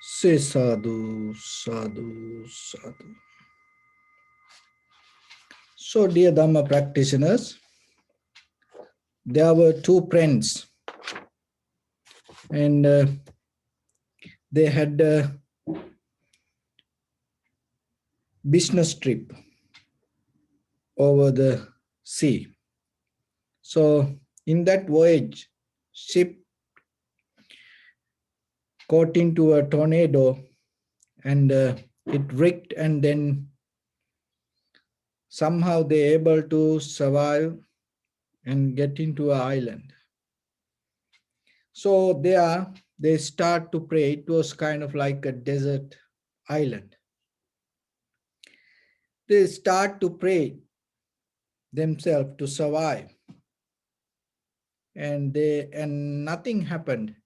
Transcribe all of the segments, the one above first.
Say sadhu, sadhu, sadhu. So, dear Dharma practitioners, there were two friends, and they had a business trip over the sea. So, in that voyage, ship caught into a tornado, and it wrecked, and then somehow they able to survive and get into an island. So there they start to pray. It was kind of like a desert island. They start to pray themselves to survive, and nothing happened.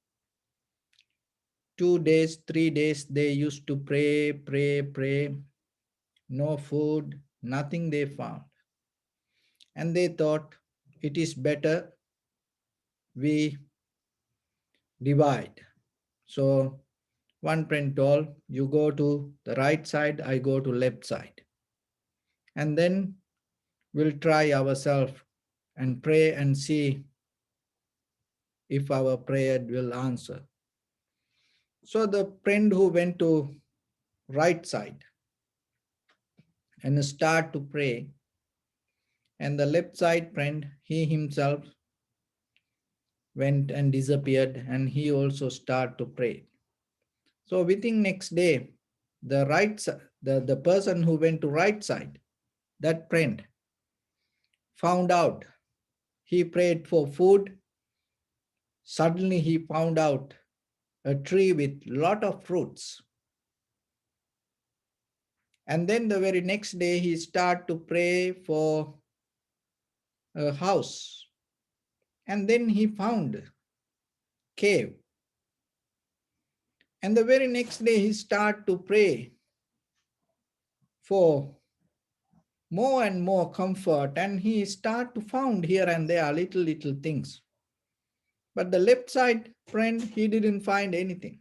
2 days, 3 days, they used to pray, pray, pray. No food, nothing they found, and they thought it is better we divide. So one friend told, you go to the right side, I go to left side, and then we'll try ourselves and pray and see if our prayer will answer. So the friend who went to right side and start to pray, and the left side friend, he himself went and disappeared, and he also start to pray. So within next day, the the person who went to right side, that friend found out. He prayed for food. Suddenly he found out a tree with lot of fruits. And then the very next day he start to pray for a house. And then he found cave. And the very next day he start to pray for more and more comfort, and he start to found here and there little things. But the left side friend, he didn't find anything.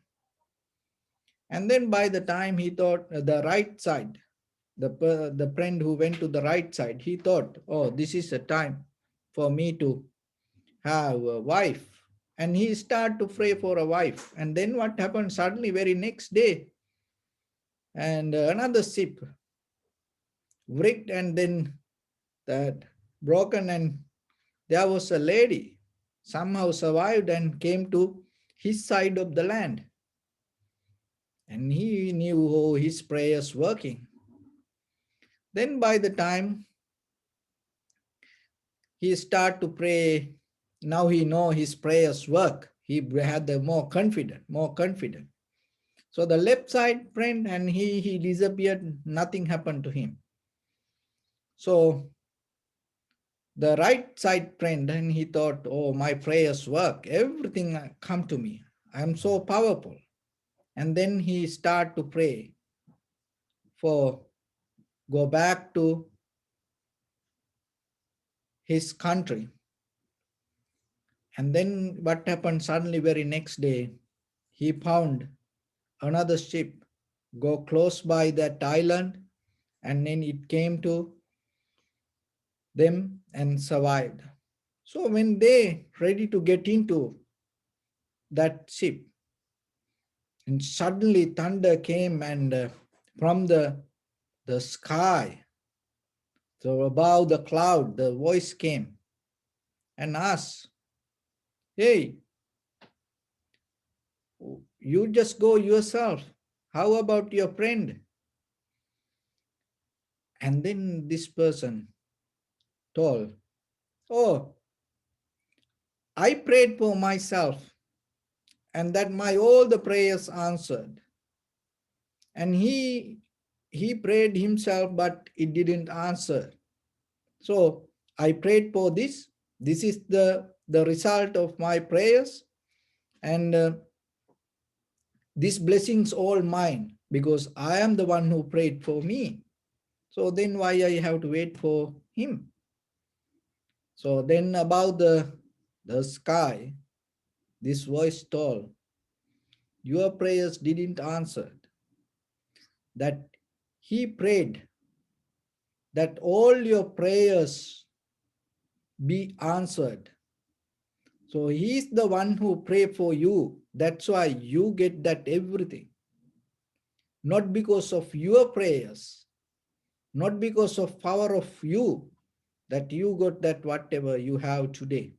And then by the time he thought the right side, the friend who went to the right side, he thought, oh, this is a time for me to have a wife. And he started to pray for a wife. And then what happened? Suddenly, very next day, and another ship wrecked, and then that broken, and there was a lady somehow survived and came to his side of the land. And he knew how his prayers working. Then by the time he start to pray, now he know his prayers work. He had the more confident. So the left side friend, and he disappeared, nothing happened to him. So the right side friend, and he thought, oh, my prayers work, everything come to me, I'm so powerful. And then he start to pray for go back to his country. And then what happened? Suddenly, very next day, he found another ship go close by that island, and then it came to them and survived. So when they ready to get into that ship, and suddenly thunder came, and from the sky, so above the cloud, the voice came and asked, hey, you just go yourself, how about your friend? And then this person told, oh, I prayed for myself, and that my all the prayers answered. And he prayed himself, but it didn't answer. So I prayed for this. This is the result of my prayers, and these blessings all mine, because I am the one who prayed for me. So then why I have to wait for him? So then about the sky, this voice told, Your prayers didn't answer. That he prayed that all your prayers be answered. So he's the one who pray for you. That's why you get that everything. Not because of your prayers, not because of power of you, that you got that whatever you have today.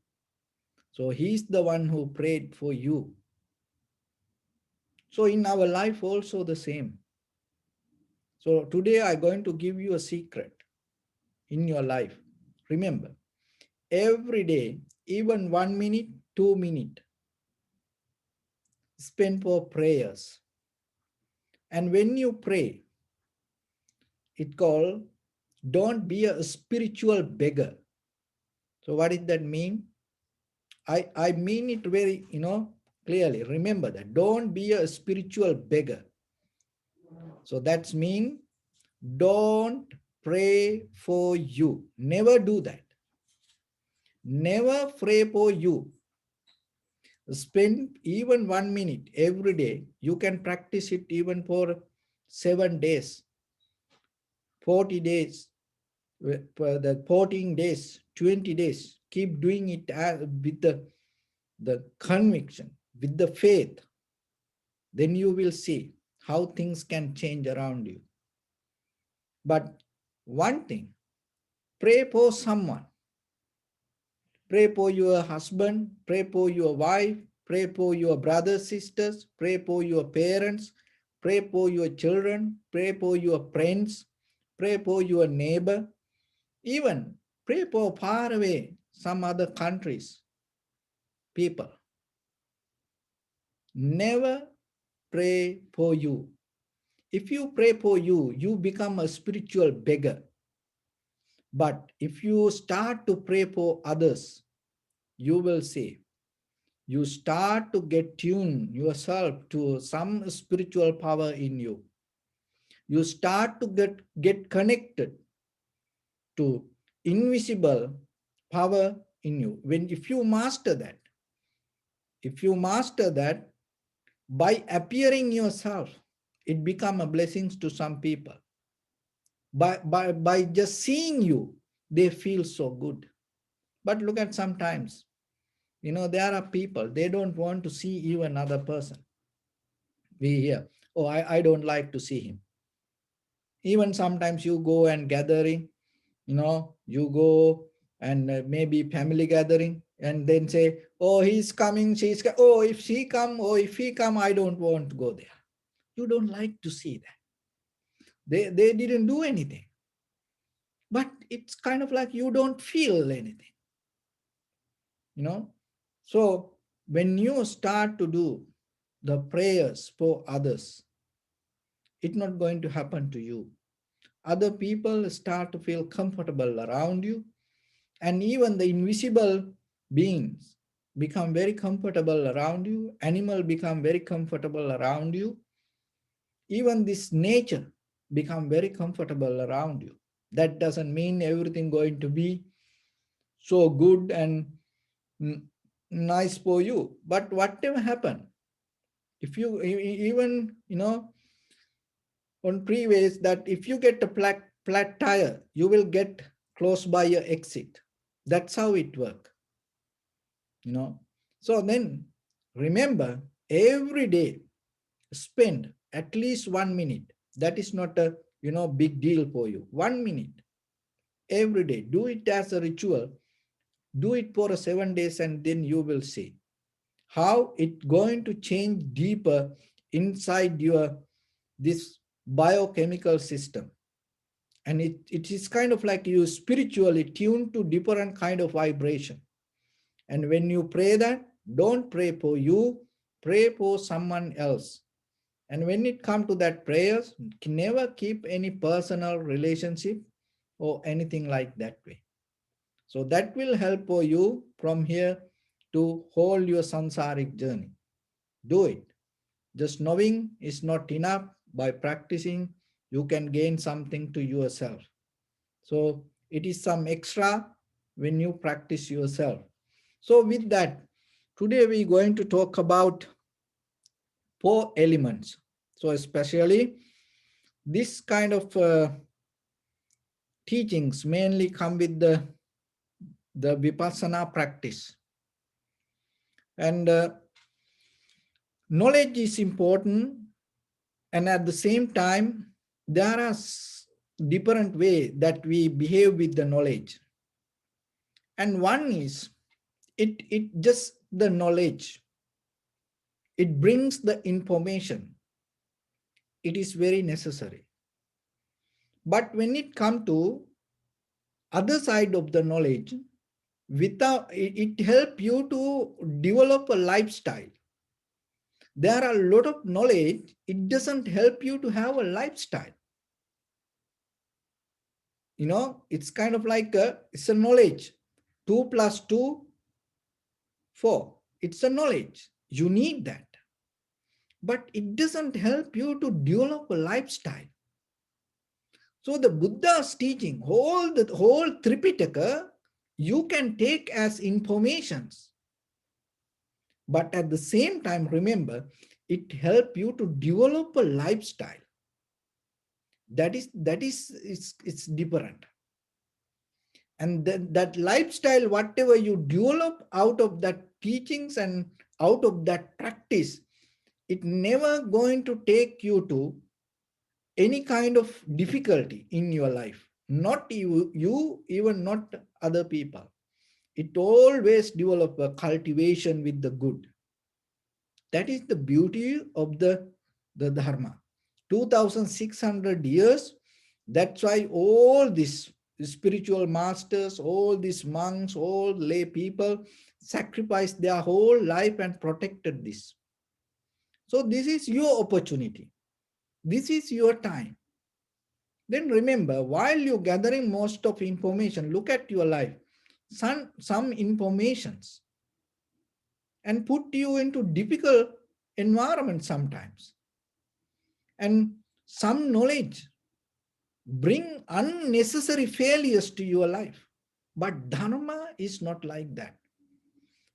So he's the one who prayed for you. So in our life also the same. So today I'm going to give you a secret in your life. Remember, every day, even 1 minute, 2 minutes, spend for prayers. And when you pray, it called don't be a spiritual beggar. So what does that mean? I mean it very, clearly. Remember that. Don't be a spiritual beggar. So that's mean don't pray for you. Never do that. Never pray for you. Spend even 1 minute every day. You can practice it even for 7 days, 40 days, for the 14 days, 20 days. Keep doing it with the conviction, with the faith. Then you will see how things can change around you. But one thing, pray for someone. Pray for your husband, pray for your wife, pray for your brothers, sisters, pray for your parents, pray for your children, pray for your friends, pray for your neighbor, even pray for far away some other countries, people. Never pray for you. If you pray for you, you become a spiritual beggar. But if you start to pray for others, you will see you start to get tuned yourself to some spiritual power in you. You start to get connected to invisible power in you. If you master that, by appearing yourself, it become a blessing to some people. By just seeing you, they feel so good. But look at sometimes, there are people, they don't want to see even another person. We hear, oh, I don't like to see him. Even sometimes you go and gathering, you go and maybe family gathering and then say, oh, he's coming, oh, if she come, or if he come, I don't want to go there. You don't like to see that. They didn't do anything. But it's kind of like you don't feel anything, So when you start to do the prayers for others, it's not going to happen to you. Other people start to feel comfortable around you, and even the invisible beings become very comfortable around you. Animal become very comfortable around you. Even this nature become very comfortable around you. That doesn't mean everything going to be so good and nice for you. But whatever happen, if you even, on previous that if you get a flat tire, you will get close by your exit. That's how it works. So then remember, every day spend at least 1 minute. That is not a big deal for you. 1 minute every day. Do it as a ritual. Do it for 7 days, and then you will see how it going to change deeper inside your this biochemical system. And it is kind of like you spiritually tuned to different kind of vibration. And when you pray that, don't pray for you, pray for someone else. And when it comes to that prayers, never keep any personal relationship or anything like that way. So that will help for you from here to hold your samsaric journey. Do it. Just knowing is not enough. By practicing, you can gain something to yourself. So it is some extra when you practice yourself. So with that, today we're going to talk about four elements. So especially this kind of teachings mainly come with the vipassana practice. And knowledge is important, and at the same time, there are different ways that we behave with the knowledge. And one is, it just the knowledge. It brings the information. It is very necessary. But when it comes to other side of the knowledge, without it help you to develop a lifestyle. There are a lot of knowledge, it doesn't help you to have a lifestyle. It's kind of like it's a knowledge. 2 plus 2, 4. It's a knowledge. You need that. But it doesn't help you to develop a lifestyle. So the Buddha's teaching, the whole Tripitaka, you can take as informations. But at the same time, remember, it helps you to develop a lifestyle. It's different. And that lifestyle, whatever you develop out of that teachings and out of that practice, it never going to take you to any kind of difficulty in your life. Not you even not other people. It always develop a cultivation with the good. That is the beauty of the Dharma. 2,600 years, that's why all these spiritual masters, all these monks, all lay people sacrificed their whole life and protected this. So this is your opportunity. This is your time. Then remember, while you're gathering most of information, look at your life. Some informations and put you into difficult environment sometimes. And some knowledge bring unnecessary failures to your life. But Dharma is not like that.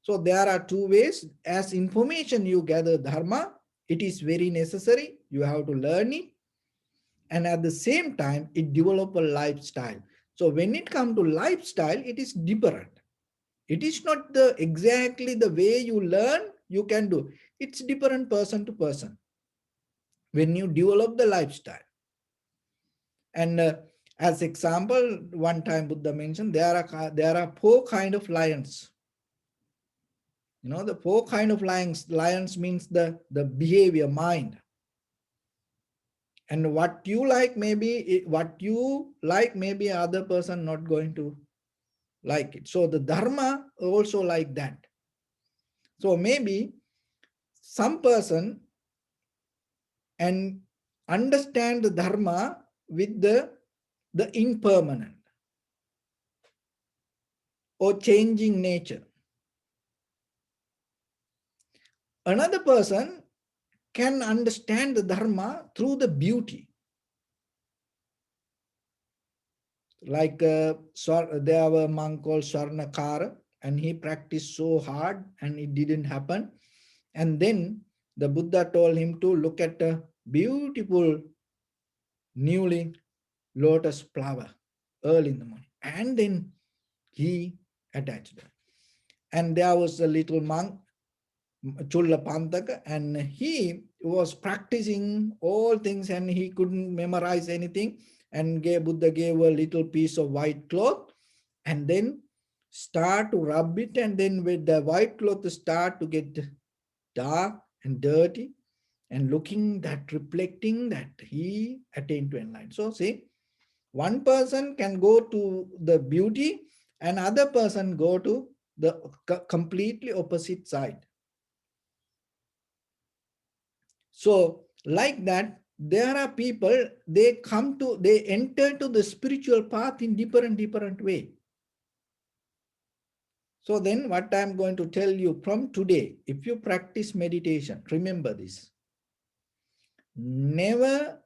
So there are two ways. As information you gather Dharma, it is very necessary. You have to learn it. And at the same time, it develop a lifestyle. So when it comes to lifestyle, it is different. It is not exactly the way you learn, you can do. It's different person to person. When you develop the lifestyle. And as example, one time Buddha mentioned, there are four kind of lions. The four kind of lions. Lions means the behavior, mind. And what you like, maybe other person not going to like it. So the Dharma also like that. So maybe some person and understand the Dharma with the impermanent or changing nature. Another person can understand the Dharma through the beauty. Like there was a monk called Swarnakara, and he practiced so hard and it didn't happen. And then the Buddha told him to look at a beautiful newly lotus flower early in the morning. And then he attached that. And there was a little monk, Chulla Pantaka, and he was practicing all things and he couldn't memorize anything. And Buddha gave a little piece of white cloth and then start to rub it. And then with the white cloth start to get dark and dirty and reflecting that he attained to enlightenment. So see, one person can go to the beauty and other person go to the completely opposite side. So like that, there are people, they enter to the spiritual path in different way. So then what I'm going to tell you from today, if you practice meditation, remember this. Never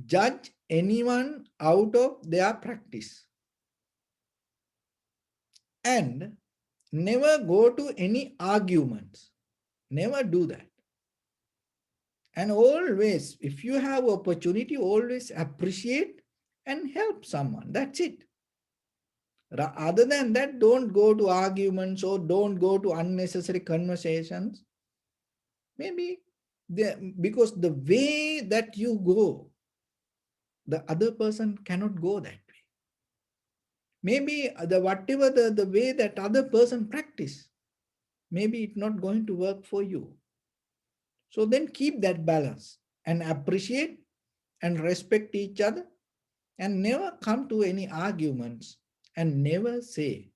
judge anyone out of their practice. And never go to any arguments. Never do that. And always, if you have opportunity, always appreciate and help someone. That's it. Other than that, don't go to arguments or don't go to unnecessary conversations. Maybe because the way that you go, the other person cannot go that way. Maybe whatever the way that other person practice, maybe it's not going to work for you. So then keep that balance and appreciate and respect each other and never come to any arguments and never say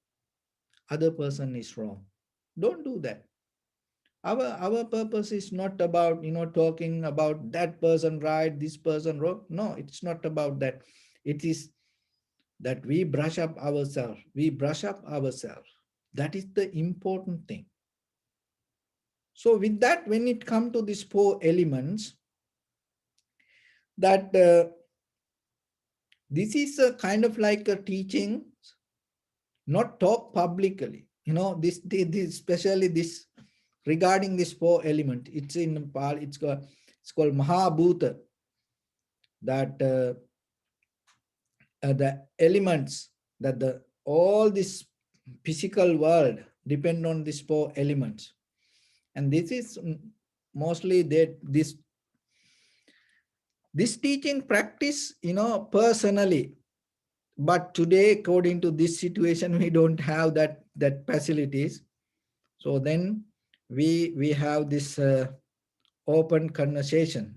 other person is wrong. Don't do that. Our purpose is not about talking about that person right, this person wrong. No, it's not about that. It is that we brush up ourselves. We brush up ourselves. That is the important thing. So with that, when it comes to these four elements, that this is a kind of like a teaching, not talk publicly. This especially this regarding this four element. It's in Pali. It's called Mahabhuta. That the elements, that the all this physical world depend on these four elements, and this is mostly that this teaching practice personally. But today, according to this situation, we don't have that facilities. So then we have this open conversation,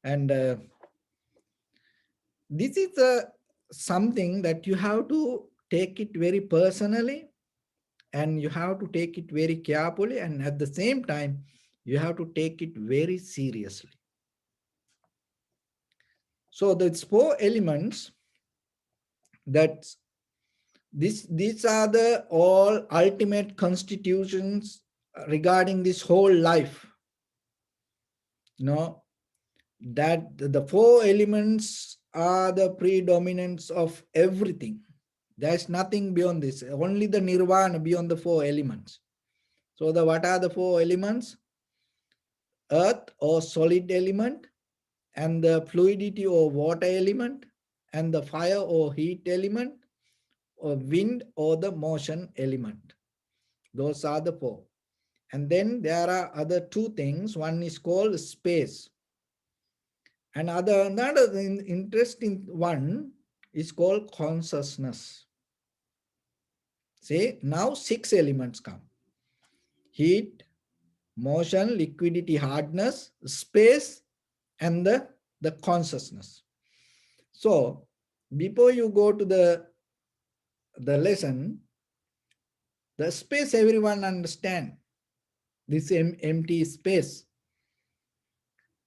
and this is something that you have to take it very personally, and you have to take it very carefully, and at the same time you have to take it very seriously. So these four elements, that these are the all ultimate constitutions regarding this whole life. That the four elements are the predominance of everything. There's nothing beyond this, only the nirvana beyond the four elements. So what are the four elements? Earth or solid element, and the fluidity or water element, and the fire or heat element, or wind or the motion element. Those are the four. And then there are other two things. One is called space. And another interesting one is called consciousness. See, now 6 elements come: heat, motion, liquidity, hardness, space, and the consciousness. So before you go to the lesson, the space everyone understand, this empty space,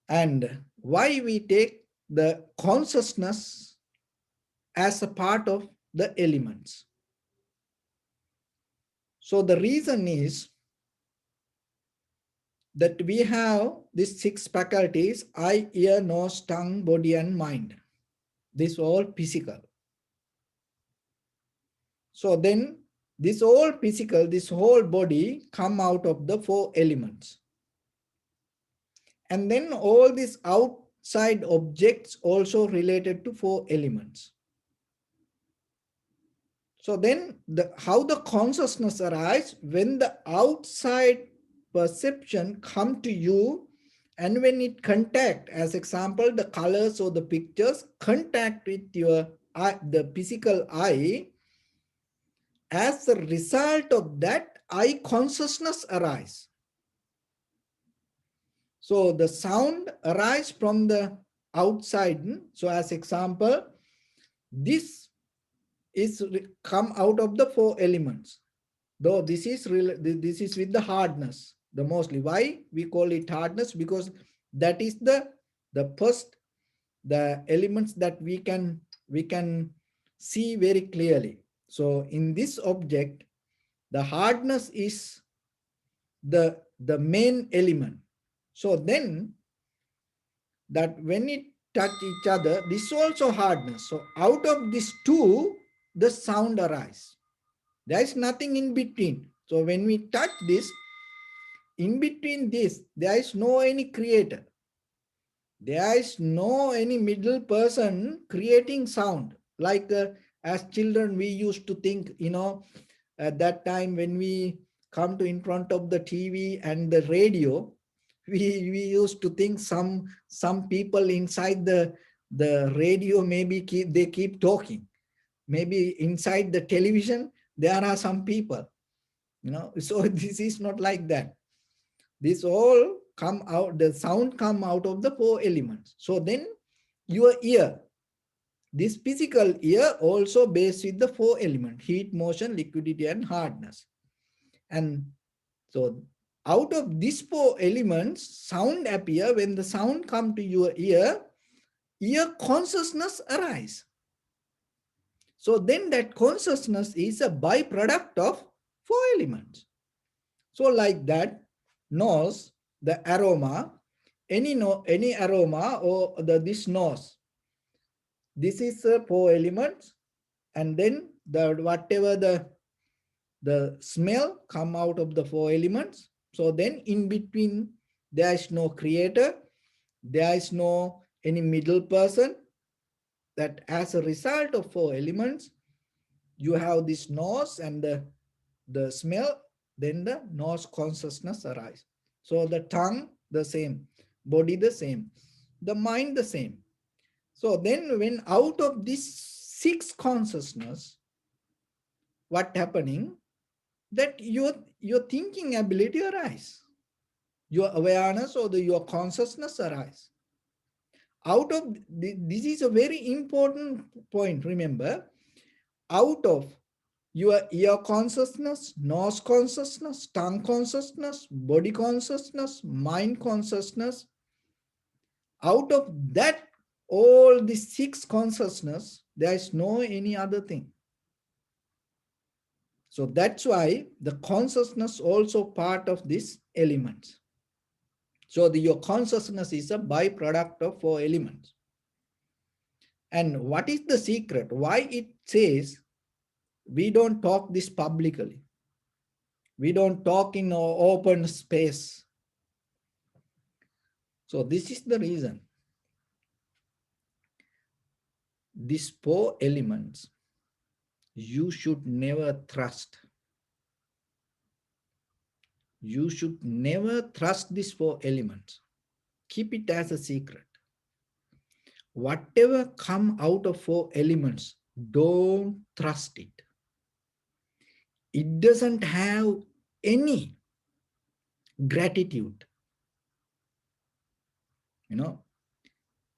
and why we take the consciousness as a part of the elements. So the reason is that we have these 6 faculties: eye, ear, nose, tongue, body, and mind. This all physical. So then this all physical, this whole body come out of the 4 elements. And then all these outside objects also related to 4 elements. So then how the consciousness arises when the outside perception come to you, and when it contact, as example, the colors or the pictures contact with your eye, the physical eye, as a result of that, eye consciousness arise. So the sound arise from the outside. So as example, this is come out of the 4 elements. Though this is with the hardness, the mostly. Why we call it hardness? Because that is the first, the elements that we can see very clearly. So in this object, the hardness is the main element. So then that when it touch each other, this also hardness. So out of these two, the sound arise. There is nothing in between. So when we touch this, in between this, there is no any creator. There is no any middle person creating sound. Like as children, we used to think, at that time when we come to in front of the TV and the radio, we used to think some people inside the radio maybe they keep talking. Maybe inside the television, there are some people, So this is not like that. This all come out, the sound come out of the four elements. So then your ear, this physical ear also based with the four elements: heat, motion, liquidity, and hardness. And so out of these four elements, sound appear. When the sound come to your ear consciousness arise. So then that consciousness is a byproduct of four elements. So like that, nose, the aroma, any aroma or this nose, this is four elements, and then whatever the smell come out of the four elements. So then in between there is no creator, there is no any middle person. That as a result of four elements, you have this nose and the smell, then the nose consciousness arise. So the tongue the same, body the same, the mind the same. So then when out of this six consciousness, what happening, that your thinking ability arise, your awareness or your consciousness arise. Out of this is a very important point, remember. Out of your ear consciousness, nose consciousness, tongue consciousness, body consciousness, mind consciousness, out of that, all the six consciousness, there is no any other thing. So that's why the consciousness also part of these elements. So your consciousness is a byproduct of four elements. And what is the secret? Why it says we don't talk this publicly? We don't talk in open space. So this is the reason. These four elements, you should never trust. You should never trust these four elements. Keep it as a secret. Whatever come out of four elements, don't trust it. It doesn't have any gratitude.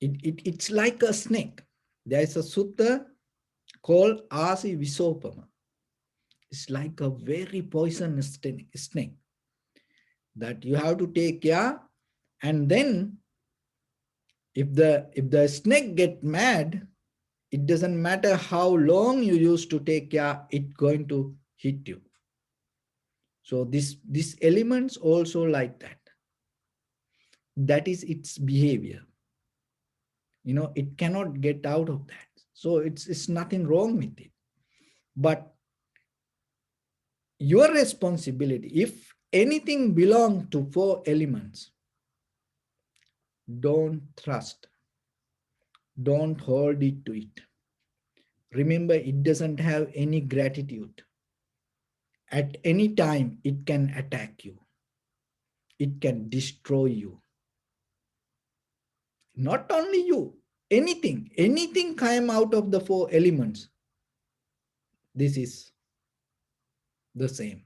It's like a snake. There is a sutta called Asi Visopama. It's like a very poisonous snake that you have to take care. And then if the snake get mad, it doesn't matter how long you used to take care, it's going to hit you. So these elements also like that. That is its behavior. It cannot get out of that. So it's nothing wrong with it. But your responsibility, if anything belongs to four elements, don't trust. Don't hold it to it. Remember, it doesn't have any gratitude. At any time, it can attack you. It can destroy you. Not only you, anything came out of the four elements. This is the same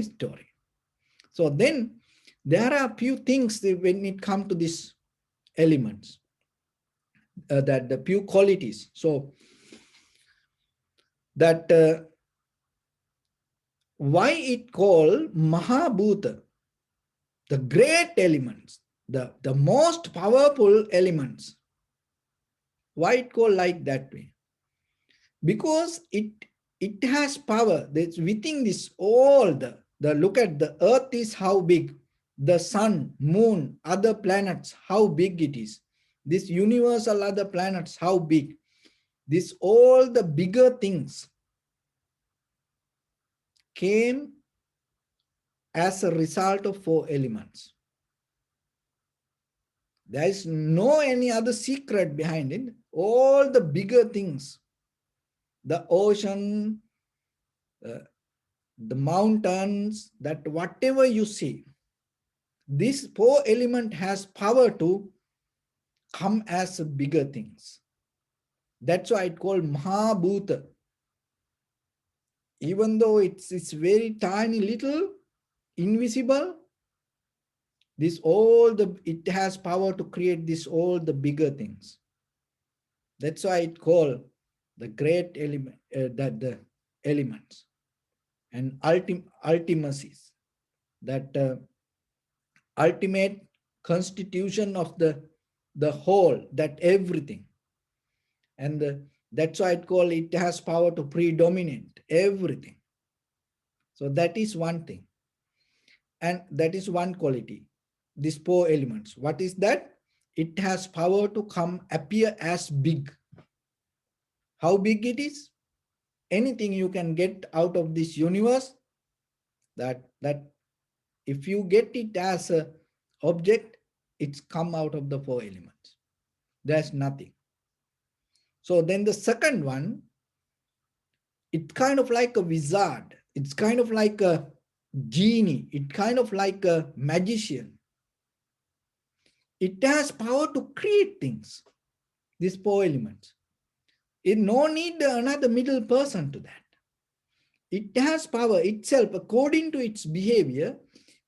story. So then there are a few things when it comes to these elements, that the few qualities. So that why it called Mahabhuta, the great elements, the most powerful elements. Why it called like that way? Because it has power. That's within this all the look at the earth is how big, the sun, moon, other planets, how big it is. This universal other planets, how big. This all the bigger things came as a result of four elements. There is no any other secret behind it. All the bigger things, the ocean, uh, the mountains, that whatever you see, this four element has power to come as bigger things. That's why it called Mahabhuta. Even though it's very tiny, little, invisible, this all the it has power to create this all the bigger things. That's why it called the great element, that the elements and ultimacies, that ultimate constitution of the whole, that everything. And that's why it called it has power to predominate everything. So that is one thing, and that is one quality. These four elements, what is that? It has power to come appear as big. How big it is? Anything you can get out of this universe, that if you get it as a object, it's come out of the four elements. There's nothing. So then the second one, it's kind of like a wizard. It's kind of like a genie. It's kind of like a magician. It has power to create things, these four elements. It no need another middle person to that. It has power itself, according to its behavior,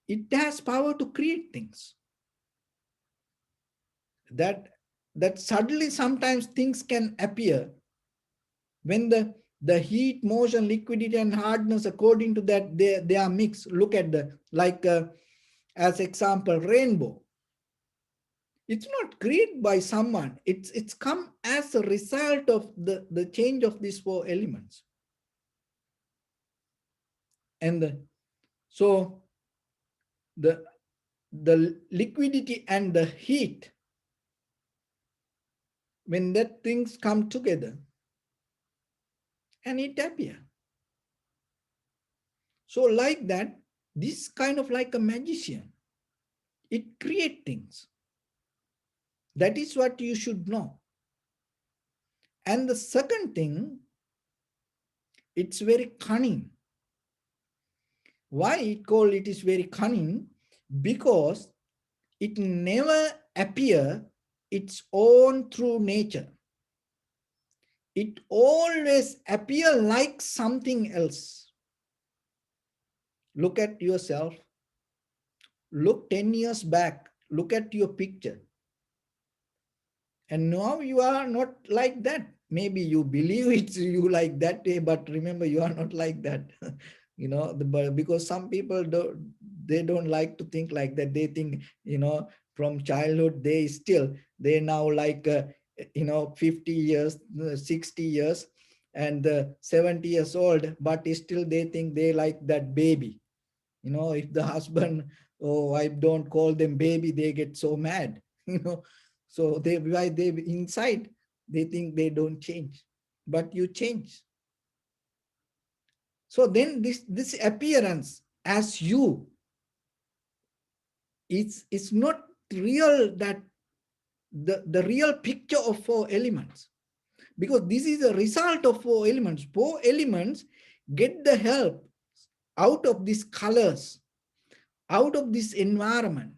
it has power to create things. That suddenly sometimes things can appear when the heat, motion, liquidity, and hardness, according to that, they are mixed. Look at the, like as example, rainbow. It's not created by someone. It's come as a result of the change of these four elements. And so the liquidity and the heat, when that things come together and it appear. So like that, this kind of like a magician, it create things. That is what you should know. And the second thing, it's very cunning. Why it called it is very cunning? Because it never appear its own true nature. It always appear like something else. Look at yourself. Look 10 years back. Look at your picture. And now you are not like that. Maybe you believe it's you like that way, but remember you are not like that. Because some people don't like to think like that. They think, from childhood, they now like, 50 years, 60 years, and 70 years old, but still they think they like that baby. If the husband, oh, I don't call them baby, they get so mad. So they inside, they think they don't change, but you change. So then this appearance as you, it's not real, that the real picture of four elements, because this is a result of four elements. Four elements get the help out of these colors, out of this environment,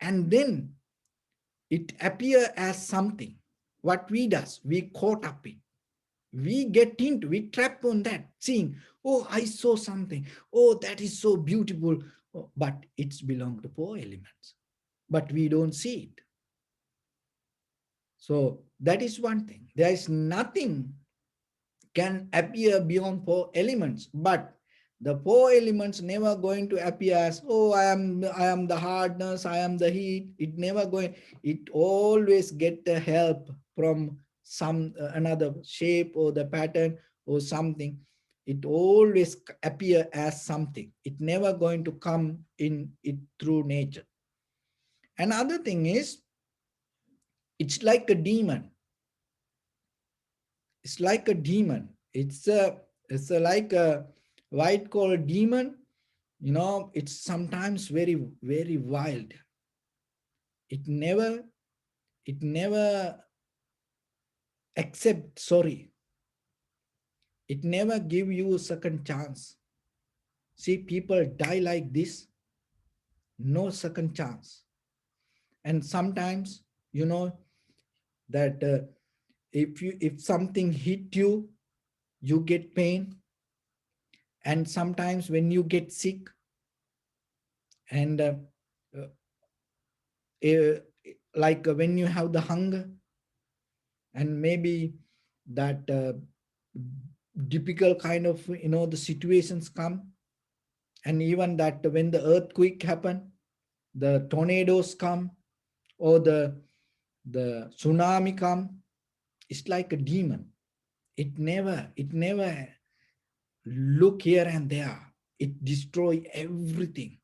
and then it appear as something. What we does, we caught up in, we get into, we trap on that, seeing, oh, I saw something, oh, that is so beautiful. Oh, but it's belong to four elements, but we don't see it. So that is one thing. There is nothing can appear beyond four elements, but the four elements never going to appear as, oh, I am the hardness, I am the heat. It never going. It always get the help from some another shape or the pattern or something. It always appear as something. It never going to come in it through nature. Another thing is, it's like a demon. It's like a demon. It's like a white collar demon. It's sometimes very, very wild. It never, it never accept sorry. It never give you a second chance. See, people die like this, no second chance. And sometimes, you know, that if something hit you, you get pain. And sometimes when you get sick, and uh, uh, like when you have the hunger, and maybe that typical kind of, the situations come, and even that when the earthquake happen, the tornadoes come, or the tsunami come, it's like a demon. It never look here and there. It destroy everything.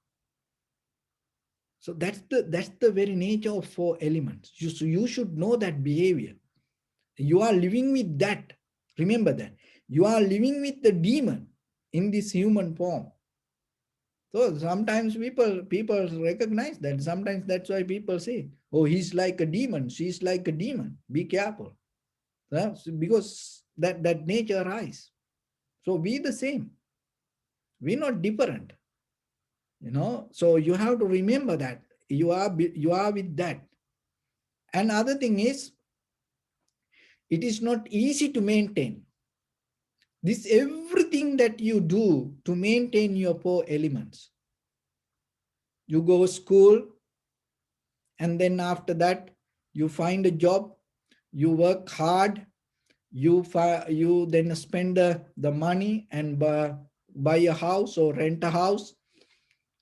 So that's the very nature of four elements. So you should know that behavior. You are living with that. Remember that. You are living with the demon in this human form. So sometimes people recognize that. Sometimes that's why people say, oh, he's like a demon, she's like a demon. Be careful. Because that nature arise. So we the same. We're not different. So you have to remember that you are with that. And other thing is, it is not easy to maintain this everything that you do to maintain your four elements. You go school, and then after that you find a job, you work hard, you then spend the money and buy a house or rent a house,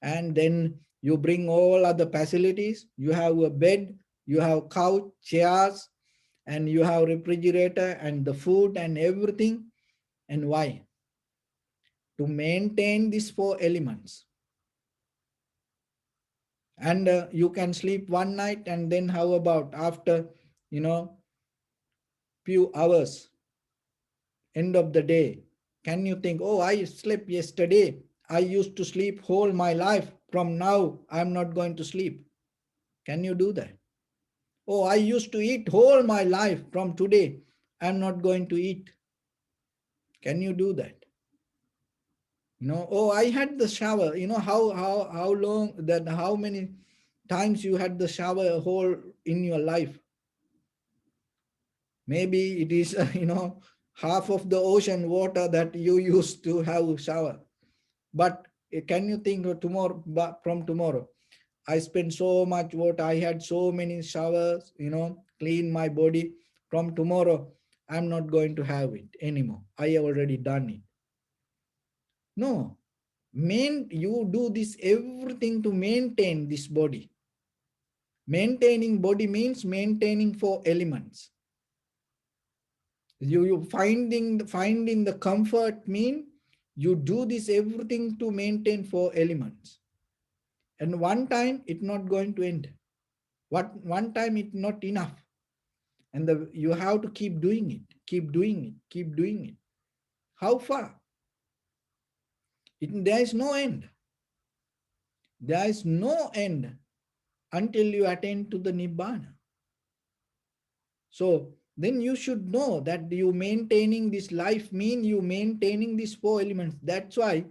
and then you bring all other facilities. You have a bed, you have couch, chairs, and you have refrigerator and the food and everything. And why? To maintain these four elements. And you can sleep one night, and then how about after you know few hours, end of the day, can you think, oh, I slept yesterday, I used to sleep whole my life, from now I'm not going to sleep? Can you do that? Oh, I used to eat whole my life, from today I'm not going to eat? Can you do that? Oh, I had the shower. How long, that how many times you had the shower whole in your life? Maybe it is half of the ocean water that you used to have shower. But can you think of tomorrow, from tomorrow, I spent so much water, I had so many showers, clean my body. From tomorrow, I'm not going to have it anymore. I have already done it. No. You do this everything to maintain this body. Maintaining body means maintaining four elements. You finding the comfort mean you do this everything to maintain four elements. And one time it not going to end. One time it not enough. And you have to keep doing it, keep doing it, keep doing it. How far? There is no end. There is no end until you attain to the Nibbana. So then you should know that you maintaining this life mean you maintaining these four elements. That's why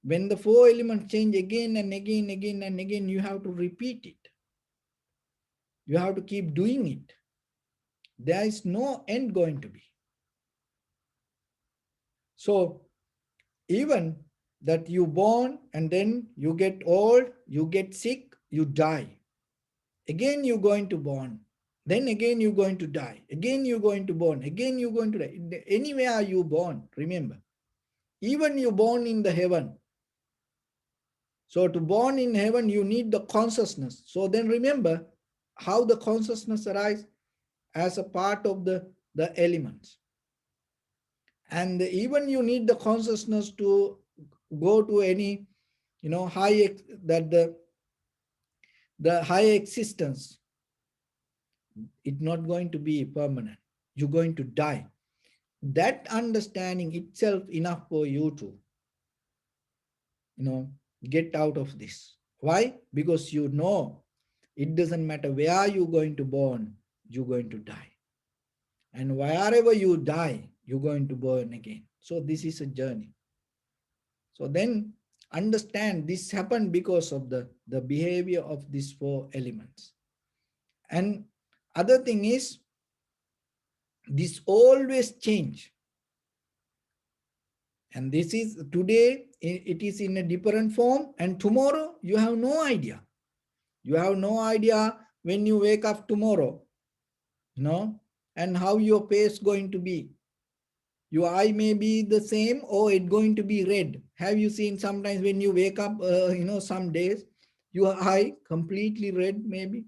when the four elements change again and again, again and again, you have to repeat it. You have to keep doing it. There is no end going to be. So even that you born and then you get old, you get sick, you die. Again you're going to born. Then again you're going to die. Again you're going to born. Again you're going to die. Anywhere you born, remember. Even you born in the heaven. So to born in heaven, you need the consciousness. So then remember how the consciousness arises as a part of the elements. And even you need the consciousness to go to any, high, that the high existence. It's not going to be permanent. You're going to die. That understanding itself enough for you to, get out of this. Why? Because you know It doesn't matter where you're going to born, you're going to die. And wherever you die, you're going to born again. So this is a journey. So then understand this happened because of the behavior of these four elements. And other thing is, this always change. And this is today, it is in a different form, and tomorrow you have no idea. You have no idea when you wake up tomorrow, and how your face going to be. Your eye may be the same or it going to be red. Have you seen sometimes when you wake up, some days, your eye completely red maybe?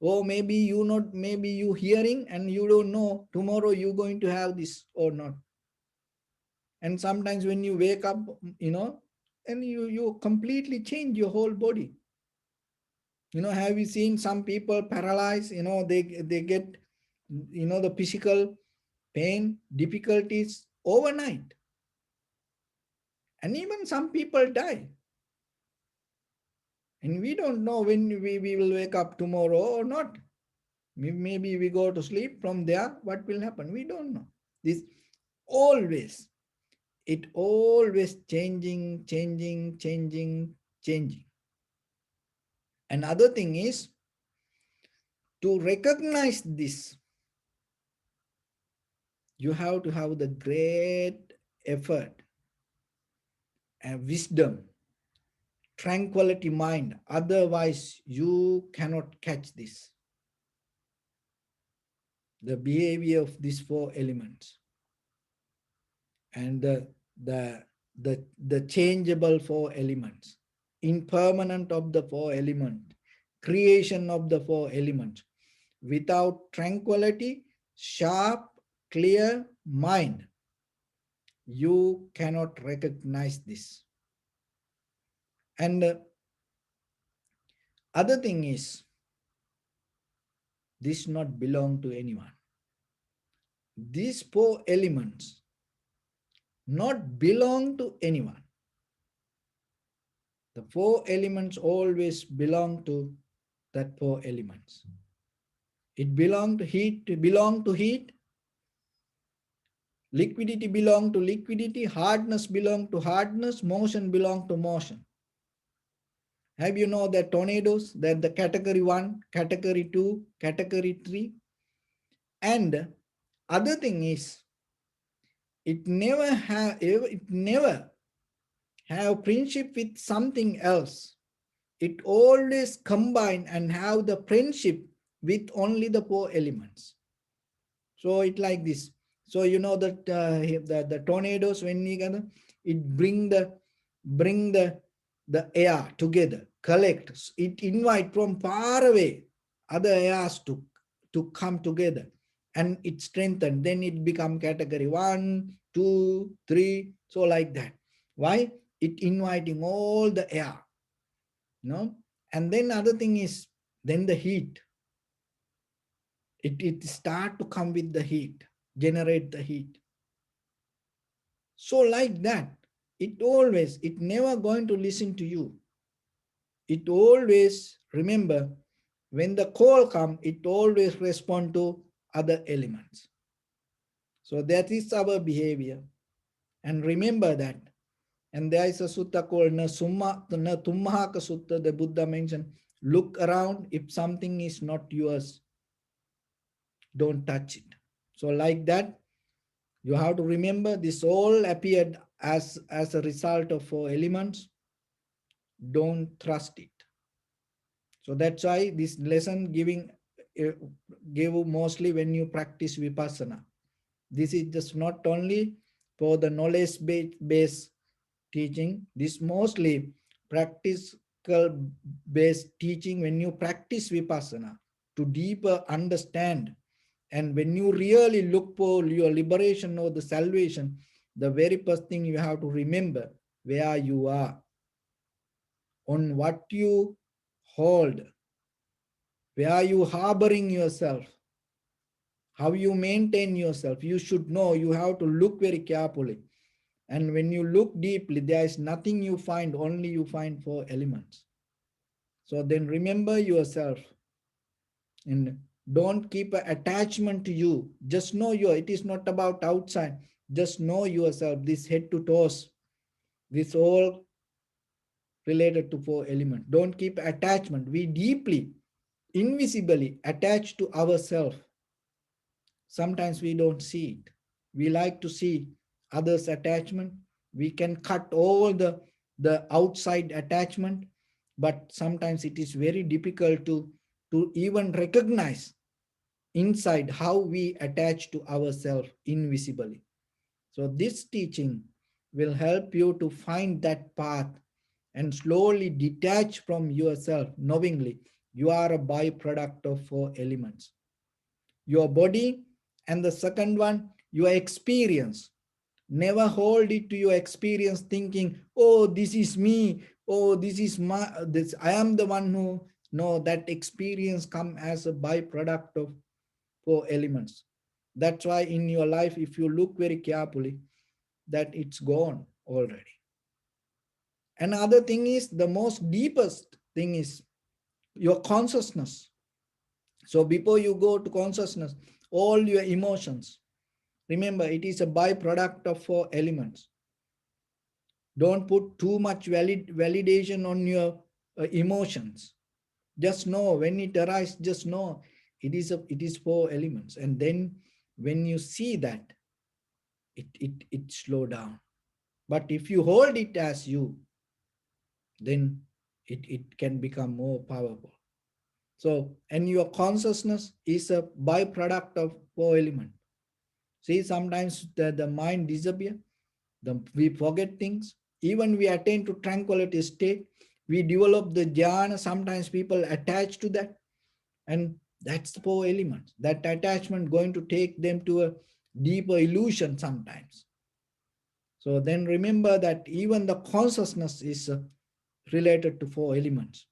Or maybe you not, maybe you hearing and you don't know tomorrow you going to have this or not. And sometimes when you wake up, and you completely change your whole body. Have you seen some people paralyzed, they get, the physical pain, difficulties overnight. And even some people die. And we don't know when we will wake up tomorrow or not. Maybe we go to sleep, from there, what will happen? We don't know. This always, it always changing, changing, changing, changing. Another thing is to recognize this. You have to have the great effort and wisdom, tranquility mind. Otherwise, you cannot catch this. The behavior of these four elements and the changeable four elements, impermanent of the four elements, creation of the four elements. Without tranquility, sharp, clear mind, you cannot recognize this. And other thing is, this not belong to anyone. These four elements not belong to anyone. The four elements always belong to that four elements. It belong to heat, liquidity belong to liquidity, hardness belong to hardness, motion belong to motion. Have you know that tornadoes, that the category 1, category 2, category 3? And other thing is, it never have friendship with something else. It always combine and have the friendship with only the four elements. So it like this. So you know that the tornadoes, when we gather, it bring the air together, collect. It invite from far away other airs to come together, and it strengthen. Then it become category 1, 2, 3. So like that. Why? It inviting all the air. And then other thing is, then the heat. It start to come with the heat, generate the heat. So like that, it never going to listen to you. It always, remember, when the call come, it always respond to other elements. So that is our behavior. And remember that. And there is a sutta called Na Tummahaka Sutta. The Buddha mentioned, look around. If something is not yours, don't touch it. So like that, you have to remember this all appeared as a result of four elements. Don't trust it. So that's why this lesson give mostly when you practice vipassana. This is just not only for the knowledge based teaching. This mostly practical based teaching when you practice vipassana to deeper understand. And when you really look for your liberation or the salvation, the very first thing you have to remember where you are, on what you hold, where you harboring yourself, how you maintain yourself. You should know, you have to look very carefully. And when you look deeply, there is nothing you find, only you find four elements. So then remember yourself and don't keep an attachment to you. Just know you. It is not about outside. Just know yourself. This head to toes. This all related to four elements. Don't keep attachment. We deeply, invisibly attach to ourselves. Sometimes we don't see it. We like to see others' attachment. We can cut all the outside attachment, but sometimes it is very difficult to even recognize inside how we attach to ourselves invisibly. So this teaching will help you to find that path and slowly detach from yourself knowingly. You are a byproduct of four elements: your body, and the second one, your experience. Never hold it to your experience thinking, oh, this is me, oh, this is my, this, I am the one who. No, that experience come as a byproduct of four elements. That's why in your life, if you look very carefully, that it's gone already. Another thing is, the most deepest thing is your consciousness. So before you go to consciousness, all your emotions, remember, it is a byproduct of four elements. Don't put too much validation on your emotions. Just know when it arises, just know it is four elements. And then when you see that, it slow down. But if you hold it as you, then it can become more powerful. So, and your consciousness is a byproduct of four elements. See, sometimes the mind disappear, we forget things. Even we attain to tranquility state, we develop the jhana. Sometimes people attach to that, and that's the four elements. That attachment going to take them to a deeper illusion sometimes. So then remember that even the consciousness is related to four elements.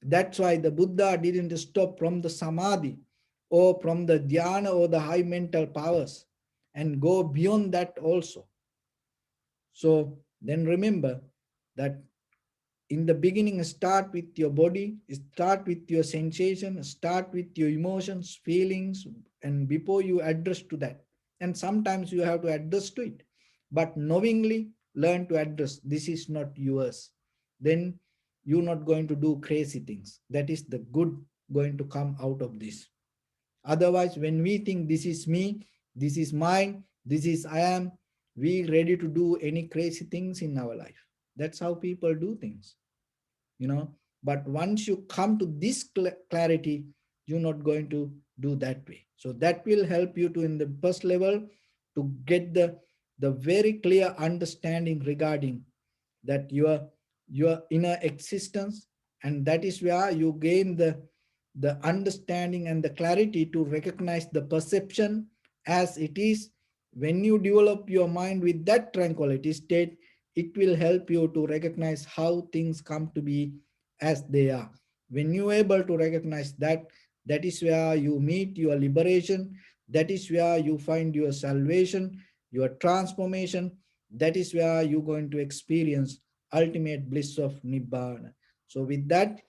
That's why the Buddha didn't stop from the samadhi or from the dhyana or the high mental powers and go beyond that also. So then remember that in the beginning, start with your body, start with your sensation, start with your emotions, feelings, and before you address to that. And sometimes you have to address to it, but knowingly learn to address this is not yours. Then you're not going to do crazy things. That is the good going to come out of this. Otherwise, when we think this is me, this is mine, this is I am, we ready to do any crazy things in our life. That's how people do things, you know. But once you come to this clarity, you're not going to do that way. So that will help you to, in the first level, to get the very clear understanding regarding that your inner existence. And that is where you gain the understanding and the clarity to recognize the perception as it is. When you develop your mind with that tranquility state, it will help you to recognize how things come to be as they are. When you are able to recognize that, that is where you meet your liberation. That is where you find your salvation, your transformation. That is where you're going to experience ultimate bliss of Nibbana. So with that,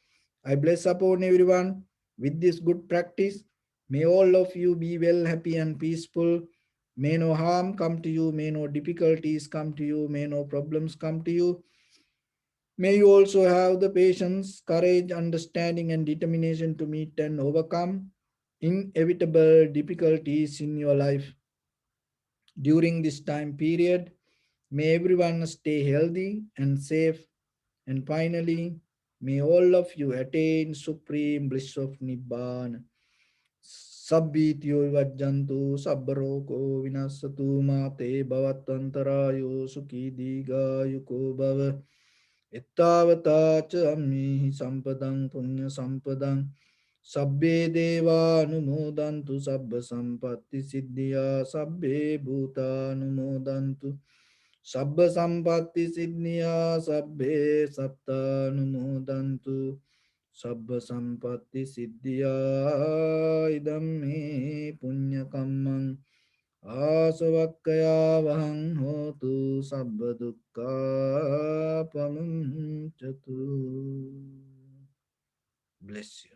I bless upon everyone with this good practice. May all of you be well, happy and peaceful. May no harm come to you. May no difficulties come to you. May no problems come to you. May you also have the patience, courage, understanding, and determination to meet and overcome inevitable difficulties in your life during this time period. May everyone stay healthy and safe. And finally, may all of you attain supreme bliss of Nibbana. Sabbityo vajjantu sabbaroko vinasatu mate bhavatantarayo sukhi digayuko bhava. Ittavata cha ammihi sampadang punya sampadang. Sabbe deva anumodantu sabba sampatti siddhya sabbe bhuta anumodantu sabba sampatti siddhya sabbe satta anumodantu sabba sampatti siddhya idam me punya kammang asavakkaya vahang hotu sabba dukkha pamuncatu. bless you.